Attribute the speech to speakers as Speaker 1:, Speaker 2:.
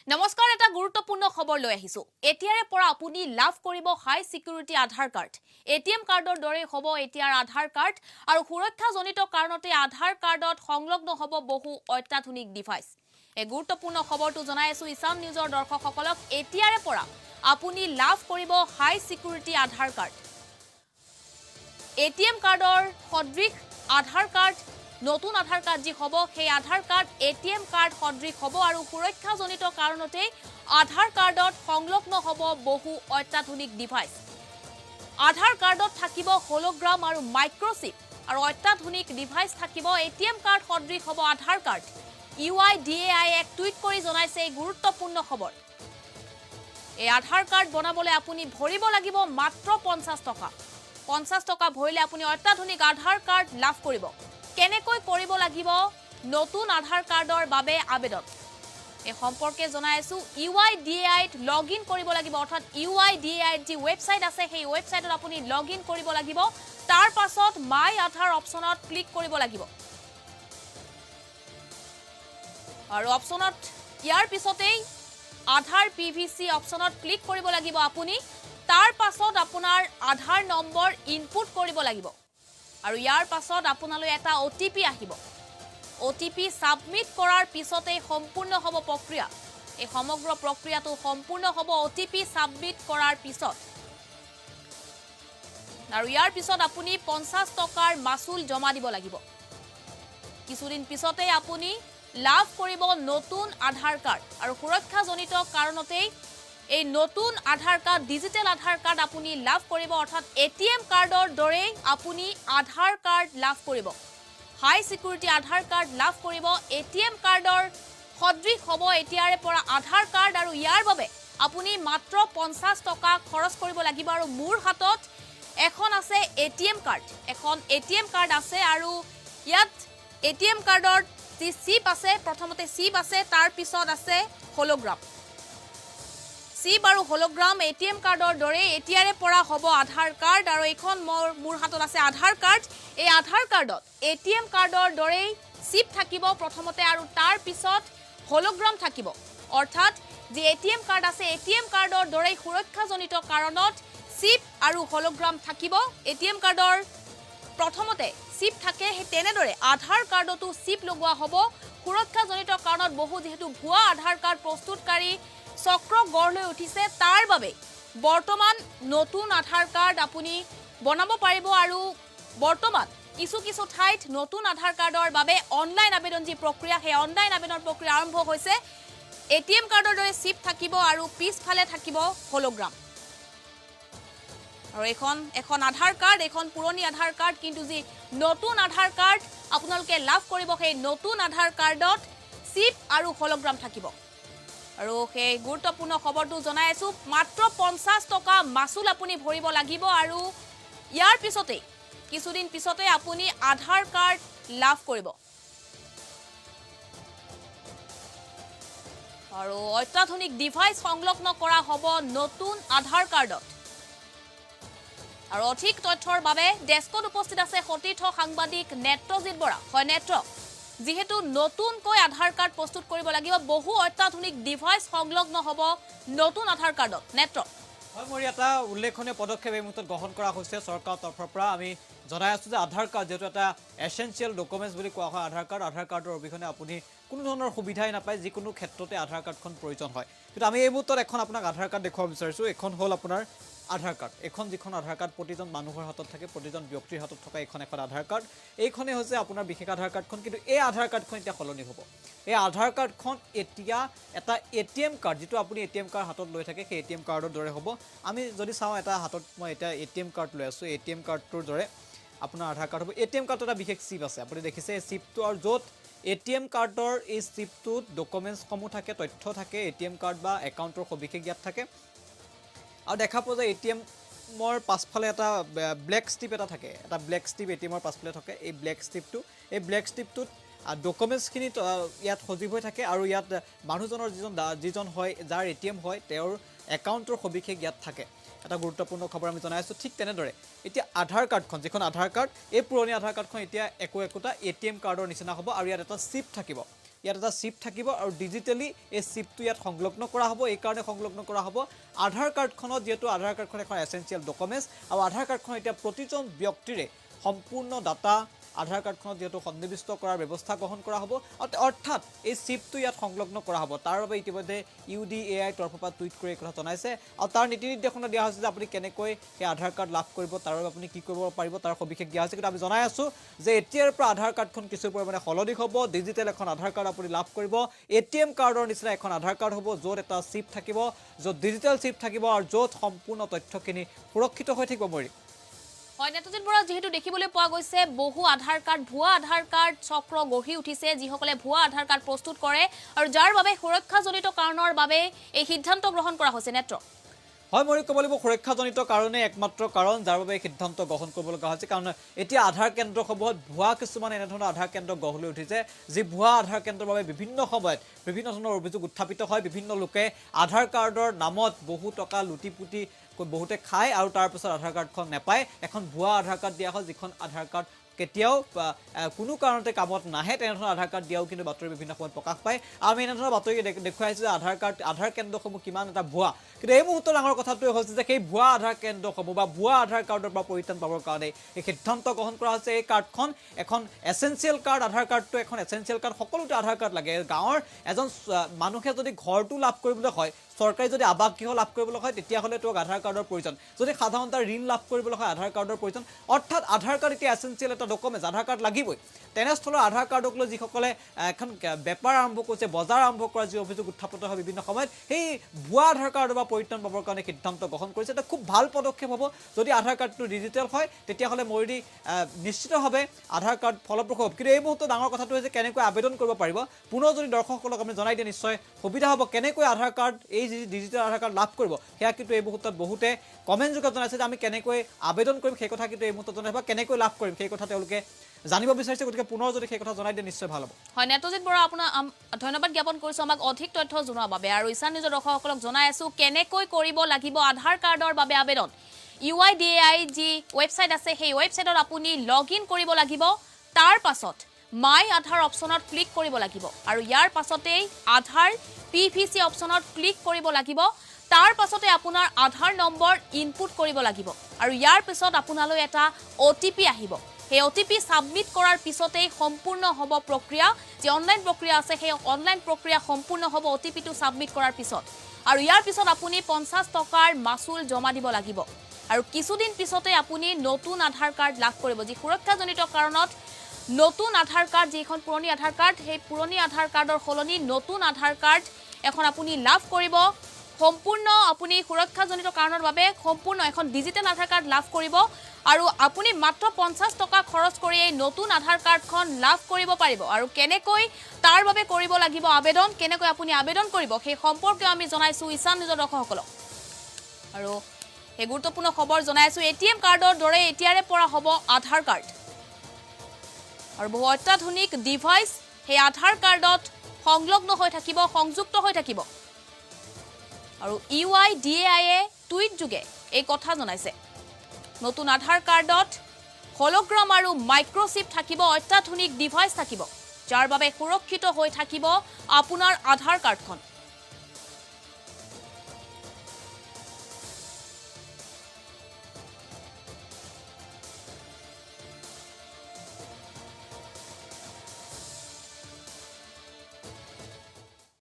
Speaker 1: নমস্কাৰ এটা গুৰুত্বপূৰ্ণ খবৰ লৈ আহিছো এতিয়াৰে পৰা আপুনি লাভ কৰিব হাই সিকিউৰিটি আধাৰ কাৰ্ড এটিএম কাৰ্ডৰ দৰে হ'ব এতিয়াৰ আধাৰ কাৰ্ড আৰু সুৰক্ষাজনিত কাৰণতে আধাৰ কাৰ্ডত সংলগ্ন হ'ব বহু অত্যাধুনিক ডিভাইচ এই গুৰুত্বপূৰ্ণ খবৰটো জনাই আছো ইছান নিউজৰ দৰ্শকসকলক এতিয়াৰে পৰা আপুনি লাভ কৰিব হাই সিকিউৰিটি আধাৰ কাৰ্ড এটিএম কাৰ্ডৰ সদৃশ আধাৰ কাৰ্ড নতুন আধাৰ কাৰ্ড যি হ'ব সেই আধাৰ কাৰ্ড এটিএম কাৰ্ড সদৃশ হ'ব আৰু সুৰক্ষাজনিত কাৰণতে আধাৰ কাৰ্ডত সংলগ্ন হ'ব বহু অত্যাধুনিক ডিভাইচ আধাৰ কাৰ্ডত থাকিব হলোগ্ৰাম আৰু মাইক্ৰ'চিপ আৰু অত্যাধুনিক ডিভাইচ থাকিব এটিএম কাৰ্ড সদৃশ হ'ব আধাৰ কাৰ্ড UIDAI এক টুইট কৰি জনাইছে এই গুৰুত্বপূৰ্ণ খবৰ এই আধাৰ কাৰ্ড বনাবলৈ আপুনি ভৰিব লাগিব মাত্ৰ 50 টকা 50 টকা ভৰিলে আপুনি অত্যাধুনিক আধাৰ কাৰ্ড লাভ কৰিব কেনেকৈ কৰিব লাগিব নতুন আধাৰ কাৰ্ডৰ বাবে আবেদন এই সম্পৰ্কে জনাইছো UIDAI ত লগইন কৰিব লাগিব অৰ্থাৎ UIDAI যি ওয়েবসাইট আছে সেই ওয়েবসাইটত আপুনি লগইন কৰিব লাগিব তাৰ পাছত মাই আধাৰ অপচনত ক্লিক কৰিব লাগিব আৰু অপচনত ইয়াৰ পিছতেই আধাৰ PVC অপচনত ক্লিক কৰিব লাগিব আপুনি তাৰ পাছত আপোনাৰ আধাৰ নম্বৰ ইনপুট কৰিব লাগিব আৰু ইয়াৰ পাছত আপোনালৈ এটা OTP আহিব OTP সাবমিট কৰাৰ পিছতেই সম্পূৰ্ণ হ'ব প্ৰক্ৰিয়া এই সমগ্ৰ প্ৰক্ৰিয়াটো সম্পূৰ্ণ হ'ব OTP সাবমিট কৰাৰ পিছত আৰু ইয়াৰ পিছত আপুনি 50 টকাৰ মাসুল জমা দিব লাগিব কিছুদিন পিছতেই আপুনি লাভ কৰিব নতুন আধাৰ কাৰ্ড আৰু সুৰক্ষাজনিত কাৰণতেই এই নতুন আধাৰ কাৰ্ড ডিজিটেল আধাৰ কাৰ্ড আপুনি লাভ কৰিব অৰ্থাৎ এটিএম কাৰ্ডৰ দৰে আপুনি আধাৰ কাৰ্ড লাভ কৰিব হাই সিকিউৰিটি আধাৰ কাৰ্ড লাভ কৰিব এটিএম কাৰ্ডৰ সদৃশ হ'ব এতিয়াৰে পৰা আধাৰ কাৰ্ড আৰু ইয়াৰ বাবে আপুনি মাত্ৰ 50 টকা খৰচ কৰিব লাগিব আৰু মোৰ হাতত এখন আছে এটিএম কাৰ্ড এখন এটিএম কাৰ্ড আছে আৰু ইয়াত এটিএম কাৰ্ডৰ যি চিপ আছে প্ৰথমতে চিপ আছে তাৰ পিছত আছে হলোগ্ৰাম চিপ আৰু হলোগ্ৰাম এটিএম কাৰ্ডৰ দৰে এতিয়াৰে পৰা হ'ব আধাৰ কাৰ্ড আৰু এখন মোৰ হাতত আছে আধাৰ কাৰ্ড এই আধাৰ কাৰ্ডত এটিএম কাৰ্ডৰ দৰে চিপ থাকিব প্ৰথমতে আৰু তাৰ পিছত হলোগ্ৰাম থাকিব অৰ্থাৎ যে এটিএম কাৰ্ড আছে এটিএম কাৰ্ডৰ দৰে সুৰক্ষাজনিত কাৰণত চিপ আৰু হলোগ্ৰাম থাকিব এটিএম কাৰ্ডৰ প্ৰথমতে চিপ থাকে হে তেনেদৰে আধাৰ কাৰ্ডতো চিপ লগোৱা হ'ব সুৰক্ষাজনিত কাৰণত বহু যেহেতু ভুৱা আধাৰ কাৰ্ড প্ৰস্তুতকাৰী চক্ৰ গঢ় লৈ উঠিছে তাৰ বাবে বৰ্তমান নতুন আধাৰ কাৰ্ড আপুনি বনাব পাৰিব আৰু বৰ্তমান কিছু ঠাইত নতুন আধাৰ কাৰ্ডৰ বাবে অনলাইন আবেদন যি প্ৰক্ৰিয়া সেই অনলাইন আবেদন প্ৰক্ৰিয়া আৰম্ভ হৈছে এটিএম কাৰ্ডৰ দৰে চিপ থাকিব আৰু পিছফালে থাকিব হলোগ্ৰাম আৰু এখন আধাৰ কাৰ্ড এখন পুৰণি আধাৰ কাৰ্ড কিন্তু যি নতুন আধাৰ কাৰ্ড আপোনালোকে লাভ কৰিব সেই নতুন আধাৰ কাৰ্ডত চিপ আৰু হলোগ্ৰাম থাকিব আৰু সেই গুৰুত্বপূৰ্ণ খবৰটো জনাই আছো মাত্ৰ 50 টকা মাসুল আপুনি ভৰিব লাগিব আৰু ইয়াৰ পিছতে কিছুদিন পিছতে আপুনি আধাৰ কাৰ্ড লাভ কৰিব আৰু অত্যাধুনিক ডিভাইচ সংলগ্ন কৰা হ'ব নতুন আধাৰ কাৰ্ডত আৰু অধিক তথ্যৰ বাবে ডেস্কত উপস্থিত আছে সতীৰ্থ সাংবাদিক নেত্ৰজিৎ বৰা হয় নেত্ৰ যেহেতু নতুনকৈ আধাৰ কাৰ্ড প্ৰস্তুত কৰিব লাগিব বহু অত্যাধুনিক ডিভাইচ সংলগ্ন হ'ব নতুন আধাৰ কাৰ্ডত নেত্ৰ
Speaker 2: হয় মোৰ এটা উল্লেখনীয় পদক্ষেপ এই মুহূৰ্তত গ্ৰহণ কৰা হৈছে চৰকাৰৰ তৰফৰ পৰা আমি জনাই আছো যে আধাৰ কাৰ্ড যেটো এটা এসেনশিয়াল ডকুমেন্টস বুলি কোৱা হয় আধাৰ কাৰ্ডৰ অবিহনে আপুনি কোনো ধৰণৰ সুবিধাই নাপায় যিকোনো ক্ষেত্ৰতে আধাৰ কাৰ্ডখন প্ৰয়োজন হয় কিন্তু আমি এই মুহূৰ্তত এখন আপোনাক আধাৰ কাৰ্ড দেখুৱাব বিচাৰিছো এখন হ'ল আপোনাৰ আধাৰ কাৰ্ড এখন যিখন আধাৰ কাৰ্ড প্ৰতিজন মানুহৰ হাতত থাকে প্ৰতিজন ব্যক্তিৰ হাতত থকা এখন আধাৰ কাৰ্ড এইখনে হৈছে আপোনাৰ বিশেষ আধাৰ কাৰ্ডখন কিন্তু এই আধাৰ কাৰ্ডখন এতিয়া সলনি হ'ব এই আধাৰ কাৰ্ডখন এতিয়া এটা এটিএম কাৰ্ড যেটো আপুনি এটিএম কাৰ্ড হাতত লৈ থাকে সেই এটিএম কাৰ্ডৰ দৰে হ'ব আমি যদি চাওঁ এটা হাতত মই এটা এটিএম কাৰ্ড লৈ আছো এটিএম কাৰ্ডটোৰ দৰে আপোনাৰ আধাৰ কাৰ্ড হ'ব এটিএম কাৰ্ডত এটা বিশেষ চিপ আছে আপুনি দেখিছে এই চিপটো আৰু য'ত এটিএম কাৰ্ডৰ এই চিপটোত ডকুমেন্টস সমূহ থাকে তথ্য থাকে এটিএম কাৰ্ড বা একাউণ্টৰ সবিশেষ ইয়াত থাকে আৰু দেখা পোৱা যায় এটিএমৰ পাছফালে এটা ব্লেক ষ্ট্ৰিপ এটা থাকে এটা ব্লেক ষ্ট্ৰিপ এটিএমৰ পাছফালে থাকে এই ব্লেক ষ্ট্ৰিপটোত ডকুমেন্টছখিনি ইয়াত সজীৱ হৈ থাকে আৰু ইয়াত মানুহজনৰ যিজন হয় যাৰ এটিএম হয় তেওঁৰ একাউণ্টৰ সবিশেষ ইয়াত থাকে এটা গুৰুত্বপূৰ্ণ খবৰ আমি জনাই আছো ঠিক তেনেদৰে এতিয়া আধাৰ কাৰ্ডখন যিখন আধাৰ কাৰ্ড এই পুৰণি আধাৰ কাৰ্ডখন এতিয়া একোটা এটিএম কাৰ্ডৰ নিচিনা হ'ব আৰু ইয়াত এটা চিপ থাকিব ইয়াত এটা চিপ থাকিব আৰু ডিজিটেলি এই চিপটো ইয়াত সংলগ্ন কৰা হ'ব এই কাৰণে সংলগ্ন কৰা হ'ব আধাৰ কাৰ্ডখনত যেহেতু আধাৰ কাৰ্ডখন এখন এসেনশিয়াল ডকুমেন্টস আৰু আধাৰ কাৰ্ডখন এতিয়া প্ৰতিজন ব্যক্তিৰে সম্পূৰ্ণ ডাটা আধাৰ কাৰ্ডখনত যেহেতু সন্নিবিষ্ট কৰাৰ ব্যৱস্থা গ্ৰহণ কৰা হ'ব অৰ্থাৎ এই চিপটো ইয়াত সংলগ্ন কৰা হ'ব তাৰ বাবে ইতিমধ্যে UDAI তৰফৰ পৰা টুইট কৰি কথা জনাইছে আৰু তাৰ নীতি নিৰ্দেশনা দিয়া হৈছে যে আপুনি কেনেকৈ এই আধাৰ কাৰ্ড লাভ কৰিব তাৰ বাবে আপুনি কি কৰিব পাৰিব তাৰ সবিশেষ দিয়া হৈছে কিন্তু আমি জনাই আছো যে এতিয়াৰ পৰা আধাৰ কাৰ্ডখন কিছু পৰিমাণে সলনি হ'ব ডিজিটেল এখন আধাৰ কাৰ্ড আপুনি লাভ কৰিব ATM কাৰ্ডৰ নিচিনা এখন আধাৰ কাৰ্ড হ'ব য'ত এটা চিপ থাকিব য'ত ডিজিটেল চিপ থাকিব আৰু য'ত সম্পূৰ্ণ তথ্যখিনি সুৰক্ষিত হৈ থাকিব মৰি
Speaker 1: হয় নেতজিৎ বৰা যেহেতু দেখিবলৈ পোৱা গৈছে বহু আধাৰ কাৰ্ড ভুৱা আধাৰ কাৰ্ড চক্ৰ গঢ়ি উঠিছে যিসকলে ভুৱা আধাৰ কাৰ্ড প্ৰস্তুত কৰে আৰু যাৰ বাবে সুৰক্ষাজনিত কাৰণৰ বাবে এই সিদ্ধান্ত গ্ৰহণ কৰা হৈছে নেত্ৰ
Speaker 2: হয় মই ক'ব লাগিব সুৰক্ষাজনিত কাৰণে একমাত্ৰ কাৰণ যাৰ বাবে সিদ্ধান্ত গ্ৰহণ কৰিব লগা হৈছে কাৰণ এতিয়া আধাৰ কেন্দ্ৰসমূহত ভুৱা কিছুমান এনেধৰণৰ আধাৰ কেন্দ্ৰ গঢ় লৈ উঠিছে যি ভুৱা আধাৰ কেন্দ্ৰৰ বাবে বিভিন্ন সময়ত বিভিন্ন ধৰণৰ অভিযোগ উত্থাপিত হয় বিভিন্ন লোকে আধাৰ কাৰ্ডৰ নামত বহু টকা লুটিপুটি বহুতে খায় আৰু তাৰ পিছত আধাৰ কাৰ্ডখন নাপায় এখন ভুৱা আধাৰ কাৰ্ড দিয়া হয় যিখন আধাৰ কাৰ্ড কেতিয়াও কোনো কাৰণতে কামত নাহে তেনেধৰণৰ আধাৰ কাৰ্ড দিয়াও কিন্তু বাতৰি বিভিন্ন সময়ত প্ৰকাশ পায় আমি এনেধৰণৰ বাতৰি দেখুৱাইছোঁ যে আধাৰ কেন্দ্ৰসমূহ কিমান এটা ভুৱা কিন্তু এই মুহূৰ্তৰ ডাঙৰ কথাটোৱে হৈছে যে সেই ভুৱা আধাৰ কেন্দ্ৰসমূহ বা ভুৱা আধাৰ কাৰ্ডৰ পৰা পৰিত্ৰাণ পাবৰ কাৰণে এই সিদ্ধান্ত গ্ৰহণ কৰা হৈছে এই কাৰ্ডখন এখন এসেনশিয়াল কাৰ্ড আধাৰ কাৰ্ডটো এখন এসেনশিয়াল কাৰ্ড সকলোতে আধাৰ কাৰ্ড লাগে গাঁৱৰ এজন মানুহে যদি ঘৰটো লাভ কৰিবলৈ হয় চৰকাৰী যদি আৱাস গৃহ লাভ কৰিবলৈ হয় তেতিয়াহ'লে তোক আধাৰ কাৰ্ডৰ প্ৰয়োজন যদি সাধাৰণতে ঋণ লাভ কৰিবলৈ হয় আধাৰ কাৰ্ডৰ প্ৰয়োজন অৰ্থাৎ আধাৰ কাৰ্ড এতিয়া এসেনশিয়াল এটা ডকুমেন্টস আধাৰ কাৰ্ড লাগিবই তেনেস্থলত আধাৰ কাৰ্ডক লৈ যিসকলে এখন বেপাৰ আৰম্ভ কৰিছে বজাৰ আৰম্ভ কৰা যি অভিযোগ উত্থাপিত হয় বিভিন্ন সময়ত সেই ভুৱা আধাৰ কাৰ্ডৰ পৰা পৰিত্ৰাণ পাবৰ কাৰণে সিদ্ধান্ত গ্ৰহণ কৰিছে এটা খুব ভাল পদক্ষেপ হ'ব যদি আধাৰ কাৰ্ডটো ডিজিটেল হয় তেতিয়াহ'লে মৰি নিশ্চিতভাৱে আধাৰ কাৰ্ড ফলপ্ৰসূ হ'ব কিন্তু এই মুহূৰ্তত ডাঙৰ কথাটো হৈছে কেনেকৈ আবেদন কৰিব পাৰিব পুনৰ যদি দৰ্শকসকলক আমি জনাই দিয়ে নিশ্চয় সুবিধা হ'ব কেনেকৈ আধাৰ কাৰ্ড এই ডিজিটেল আধাৰ কাৰ্ড লাভ কৰিব সেয়া কিন্তু এই মুহূৰ্তত বহুতে কমেণ্ট যোগে জনাইছে যে আমি কেনেকৈ আবেদন কৰিম সেই কথা কিন্তু এই মুহূৰ্তত জনাই কেনেকৈ লাভ কৰিম সেই কথা তেওঁলোকে জানিব বিচাৰিছে গতিকে পুনৰ যদি সেই কথা জনাই দিয়ে নিশ্চয় ভাল হ'ব
Speaker 1: হয় নেতজিৎ বৰা আপোনাৰ ধন্যবাদ জ্ঞাপন কৰিছোঁ আমাক অধিক তথ্য জনোৱাৰ বাবে আৰু ইছান নিউজৰ দৰ্শকসকলক জনাই আছোঁ কেনেকৈ কৰিব লাগিব আধাৰ কাৰ্ডৰ বাবে আবেদন UIDAI যি ৱেবছাইট আছে সেই ৱেবছাইটত আপুনি লগ ইন কৰিব লাগিব তাৰ পাছত মাই আধাৰ অপশ্যনত ক্লিক কৰিব লাগিব আৰু ইয়াৰ পাছতেই আধাৰ PVC অপশ্যনত ক্লিক কৰিব লাগিব তাৰ পাছতে আপোনাৰ আধাৰ নম্বৰ ইনপুট কৰিব লাগিব আৰু ইয়াৰ পিছত আপোনালৈ এটা OTP আহিব সেই OTP সাবমিট কৰাৰ পিছতেই সম্পূৰ্ণ হ'ব প্ৰক্ৰিয়া যে অনলাইন প্ৰক্ৰিয়া আছে সেই অনলাইন প্ৰক্ৰিয়া সম্পূৰ্ণ হ'ব OTPটো সাবমিট কৰাৰ পিছত আৰু ইয়াৰ পিছত আপুনি 50 টকাৰ মাচুল জমা দিব লাগিব আৰু কিছুদিন পিছতে আপুনি নতুন আধাৰ কাৰ্ড লাভ কৰিব যি সুৰক্ষাজনিত কাৰণত নতুন আধাৰ কাৰ্ড যিখন পুৰণি আধাৰ কাৰ্ড সেই পুৰণি আধাৰ কাৰ্ডৰ সলনি নতুন আধাৰ কাৰ্ড এখন আপুনি লাভ কৰিব সম্পূৰ্ণ আপুনি সুৰক্ষাজনিত কাৰণৰ বাবে সম্পূৰ্ণ এখন ডিজিটেল আধাৰ কাৰ্ড লাভ কৰিব আৰু আপুনি মাত্ৰ 50 টকা খৰচ কৰি এই নতুন আধাৰ কাৰ্ডখন লাভ কৰিব পাৰিব আৰু কেনেকৈ তাৰ বাবে কৰিব লাগিব আবেদন কেনেকৈ আপুনি আবেদন কৰিব সেই সম্পৰ্কে আমি জনাইছোঁ ইছান নিউজৰ দৰ্শকসকলক আৰু এই গুৰুত্বপূৰ্ণ খবৰ জনাইছোঁ ATM কাৰ্ডৰ দৰে এতিয়াৰে পৰা হ'ব আধাৰ কাৰ্ড আৰু বহু অত্যাধুনিক ডিভাইচ সেই আধাৰ কাৰ্ডত সংলগ্ন হৈ থাকিব সংযুক্ত হৈ থাকিব আৰু UIDAI টুইট যোগে এই কথা জনাইছে নতুন আধাৰ কাৰ্ডত হলোগ্ৰাম আৰু মাইক্ৰ'চিপ থাকিব অত্যাধুনিক ডিভাইচ থাকিব যাৰ বাবে সুৰক্ষিত হৈ থাকিব আপোনাৰ আধাৰ কাৰ্ডখন